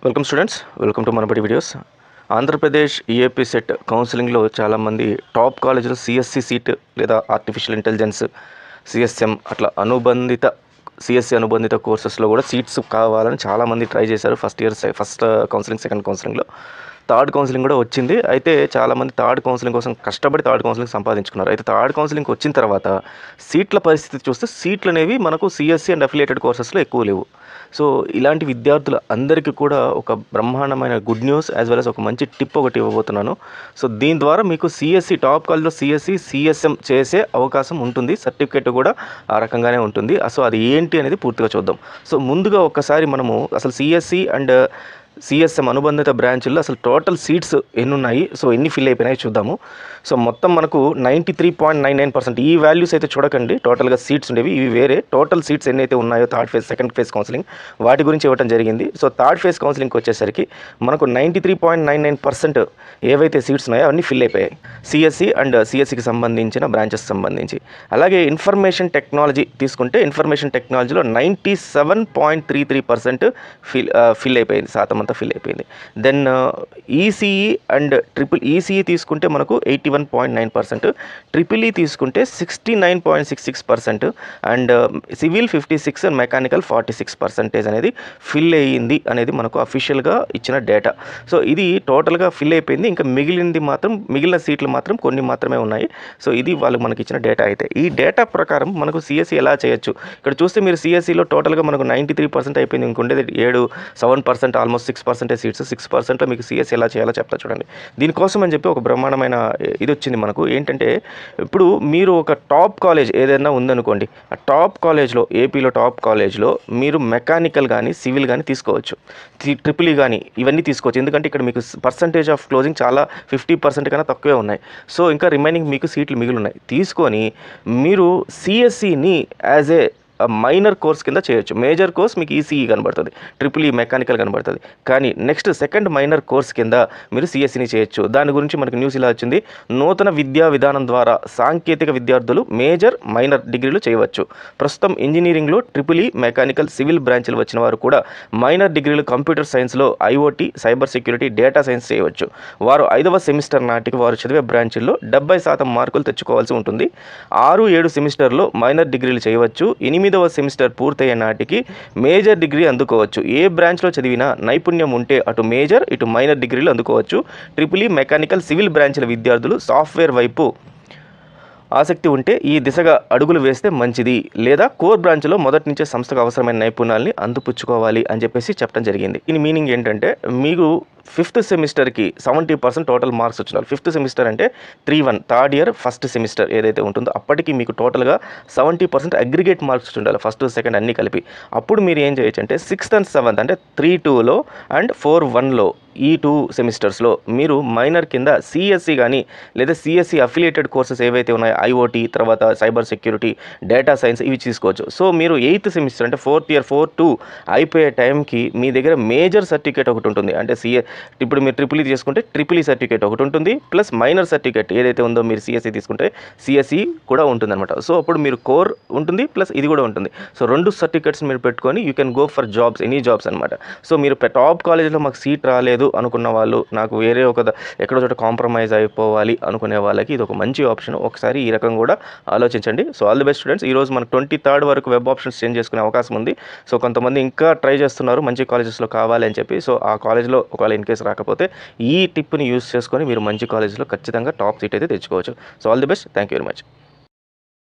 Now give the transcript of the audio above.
Welcome students, welcome to Manabadi videos. Andhra Pradesh EAP set కౌన్సిలింగ్లో చాలామంది top కాలేజీలో సిఎస్సి సీట్ లేదా ఆర్టిఫిషియల్ ఇంటెలిజెన్స్, సిఎస్ఎం అట్లా సిఎస్సి అనుబంధిత కోర్సెస్లో కూడా సీట్స్ కావాలని చాలామంది ట్రై చేశారు. ఫస్ట్ కౌన్సిలింగ్, సెకండ్ కౌన్సిలింగ్లో, థర్డ్ కౌన్సిలింగ్ కూడా వచ్చింది. అయితే చాలామంది థర్డ్ కౌన్సిలింగ్ కోసం కష్టపడి థర్డ్ కౌన్సిలింగ్ సంపాదించుకున్నారు. అయితే థర్డ్ కౌన్సిలింగ్ వచ్చిన తర్వాత సీట్ల పరిస్థితి చూస్తే సీట్లు అనేవి మనకు సిఎస్సి అండ్ అఫిలియేటెడ్ కోర్సెస్లో ఎక్కువ లేవు. సో ఇలాంటి విద్యార్థుల అందరికీ కూడా ఒక బ్రహ్మాండమైన good news as well as ఒక మంచి టిప్ ఒకటి ఇవ్వబోతున్నాను. సో దీని ద్వారా మీకు సిఎస్సి టాప్ కాలేజ్లో సిఎస్సి సిఎస్ఎం చేసే అవకాశం ఉంటుంది. సర్టిఫికేట్ కూడా ఆ రకంగానే ఉంటుంది. సో అది ఏంటి అనేది పూర్తిగా చూద్దాం. సో ముందుగా ఒక్కసారి మనము అసలు సిఎస్సి అండ్ సిఎస్ఎం అనుబంధిత బ్రాంచ్ల్లో అసలు టోటల్ సీట్స్ ఎన్ని ఉన్నాయి, సో ఎన్ని ఫిల్ అయిపోయినాయి చూద్దాము. సో మొత్తం మనకు 93.99%. ఈ వాల్యూస్ అయితే చూడకండి, టోటల్గా సీట్స్ ఉండేవి. ఇవి వేరే టోటల్ సీట్స్ ఎన్ని అయితే ఉన్నాయో third phase, second phase counselling వాటి గురించి ఇవ్వడం జరిగింది. సో థర్డ్ ఫేజ్ కౌన్సిలింగ్కి వచ్చేసరికి మనకు 93.99% ఏవైతే సీట్స్ ఉన్నాయో అవన్నీ ఫిల్ అయిపోయాయి సిఎస్సి అండ్ సిఎస్సికి సంబంధించిన బ్రాంచెస్ సంబంధించి. అలాగే ఇన్ఫర్మేషన్ టెక్నాలజీ తీసుకుంటే ఇన్ఫర్మేషన్ టెక్నాలజీలో 97.33% ఫిల్ అయిపోయింది, శాతం అంతా ఫిల్ అయిపోయింది. దెన్ ఈసీఈ అండ్ ఈసీఈ తీసుకుంటే మనకు 81.9%, ట్రిపుల్ ఈ తీసుకుంటే 69.66%, అండ్ సివిల్ 56 అండ్ మెకానికల్ 46% అనేది ఫిల్ అయ్యింది అనేది మనకు అఫీషియల్గా ఇచ్చిన డేటా. సో ఇది టోటల్గా ఫిల్ అయిపోయింది. ఇంకా మిగిలిన సీట్లు మాత్రం కొన్ని మాత్రమే ఉన్నాయి. సో ఇది వాళ్ళు మనకి ఇచ్చిన డేటా. అయితే ఈ డేటా ప్రకారం మనకు సిఎస్సి ఎలా చేయొచ్చు, ఇక్కడ చూస్తే మీరు సిఎస్సిలో టోటల్గా మనకు 93% అయిపోయింది. ఇంకొండేది 7% ఆల్మోస్ట్ 6% సీట్స్. 6%లో మీకు సిఎస్సి ఎలా చేయాలో చెప్తా చూడండి. దీనికోసం అని చెప్పి ఒక బ్రహ్మాండమైన ఇది వచ్చింది మనకు. ఏంటంటే ఇప్పుడు మీరు ఒక టాప్ కాలేజ్ ఏదైనా ఉందనుకోండి, ఆ టాప్ కాలేజ్లో, ఏపీలో టాప్ కాలేజ్లో మీరు మెకానికల్ కానీ సివిల్ కానీ తీసుకోవచ్చు, ట్రిపుల్ ఈ కానీ ఇవన్నీ తీసుకోవచ్చు. ఎందుకంటే ఇక్కడ మీకు పర్సంటేజ్ ఆఫ్ క్లోజింగ్ చాలా 50% కన్నా తక్కువే ఉన్నాయి. సో ఇంకా రిమైనింగ్ మీకు సీట్లు మిగిలి ఉన్నాయి. తీసుకొని మీరు సిఎస్సిని యాజ్ ఏ మైనర్ కోర్స్ కింద చేయొచ్చు. మేజర్ కోర్స్ మీకు ఈసీఈ కనబడుతుంది, ట్రిపుల్ ఈ మెకానికల్ కనబడుతుంది. కానీ నెక్స్ట్ సెకండ్ మైనర్ కోర్స్ కింద మీరు సిఎస్సిని చేయొచ్చు. దాని గురించి మనకు న్యూస్ ఇలా వచ్చింది, నూతన విద్యా విధానం ద్వారా సాంకేతిక విద్యార్థులు మేజర్ మైనర్ డిగ్రీలు చేయవచ్చు. ప్రస్తుతం ఇంజనీరింగ్లో ట్రిపుల్ ఈ మెకానికల్ సివిల్ బ్రాంచ్లు వచ్చిన వారు కూడా మైనర్ డిగ్రీలు కంప్యూటర్ సైన్స్లో IoT, cyber security, data science చేయవచ్చు. వారు 5వ సెమిస్టర్ నాటికి వారు చదివే బ్రాంచ్ల్లో 70% మార్కులు తెచ్చుకోవాల్సి ఉంటుంది. 6-7 సెమిస్టర్లో మైనర్ డిగ్రీలు చేయవచ్చు. 8వ సెమిస్టర్ పూర్తయ్యే నాటికి మేజర్ డిగ్రీ అందుకోవచ్చు. ఏ బ్రాంచ్లో చదివినా నైపుణ్యం ఉంటే అటు మేజర్ ఇటు మైనర్ డిగ్రీలు అందుకోవచ్చు. ట్రిపుల్ ఈ మెకానికల్ సివిల్ బ్రాంచ్ల విద్యార్థులు సాఫ్ట్వేర్ వైపు ఆసక్తి ఉంటే ఈ దిశగా అడుగులు వేస్తే మంచిది, లేదా కోర్ బ్రాంచ్లో మొదటి నుంచే సంస్థకు అవసరమైన నైపుణ్యాలని అందిపుచ్చుకోవాలి అని చెప్పేసి చెప్పడం జరిగింది. దీని మీనింగ్ ఏంటంటే మీకు 5th సెమిస్టర్కి 70% టోటల్ మార్క్స్ వచ్చినారు. 5th సెమిస్టర్ అంటే 3-1 థర్డ్ ఇయర్ ఫస్ట్ సెమిస్టర్ ఏదైతే ఉంటుందో అప్పటికి మీకు టోటల్గా 70% అగ్రిగేట్ మార్క్స్ ఉండాలి, ఫస్ట్ సెకండ్ అన్నీ కలిపి. అప్పుడు మీరు ఏం చేయొచ్చు అంటే 6th and 7th అంటే 3-2లో అండ్ 4-1లో ఈ 2 సెమిస్టర్స్లో మీరు మైనర్ కింద సిఎస్సి కానీ లేదా సిఎస్సి అఫిలియేటెడ్ కోర్సెస్ ఏవైతే ఉన్నాయో ఐఓటీ, తర్వాత సైబర్ సెక్యూరిటీ, డేటా సైన్స్ ఇవి తీసుకోవచ్చు. సో మీరు 8th సెమిస్టర్ అంటే 4th ఇయర్ 4-2 అయిపోయే టైంకి మీ దగ్గర మేజర్ సర్టిఫికేట్ ఒకటి ఉంటుంది. అంటే ఇప్పుడు మీరు ట్రిపుల్ ఈ తీసుకుంటే ట్రిపుల్ ఈ సర్టిఫికేట్ ఒకటి ఉంటుంది, ప్లస్ మైనర్ సర్టిఫికేట్ ఏదైతే ఉందో మీరు సిఎస్సి తీసుకుంటే సిఎస్సి కూడా ఉంటుంది అనమాట. సో అప్పుడు మీరు కోర్ ఉంటుంది ప్లస్ ఇది కూడా ఉంటుంది. సో 2 సర్టిఫికేట్స్ మీరు పెట్టుకొని you can go for jobs, any jobs అనమాట. సో మీరు టాప్ కాలేజ్లో మాకు సీట్ రాలేదు అనుకున్న వాళ్ళు, నాకు వేరే ఎక్కడో చోట కాంప్రమైజ్ అయిపోవాలి అనుకునే వాళ్ళకి ఇది ఒక మంచి ఆప్షన్. ఒకసారి ఈ రకం కూడా ఆలోచించండి. So all the best students. ఈరోజు మనకు 23rd వరకు వెబ్ ఆప్షన్స్ చేంజ్ చేసుకునే అవకాశం ఉంది. సో కొంతమంది ఇంకా ట్రై చేస్తున్నారు మంచి కాలేజెస్లో కావాలి అని చెప్పి. సో ఆ కాలేజ్లో ఒకవేళ ఇన్ కేసు రాకపోతే ఈ టిప్ని యూస్ చేసుకొని మీరు మంచి కాలేజ్లో ఖచ్చితంగా టాప్ సీట్ అయితే తెచ్చుకోవచ్చు. So all the best, thank you very much.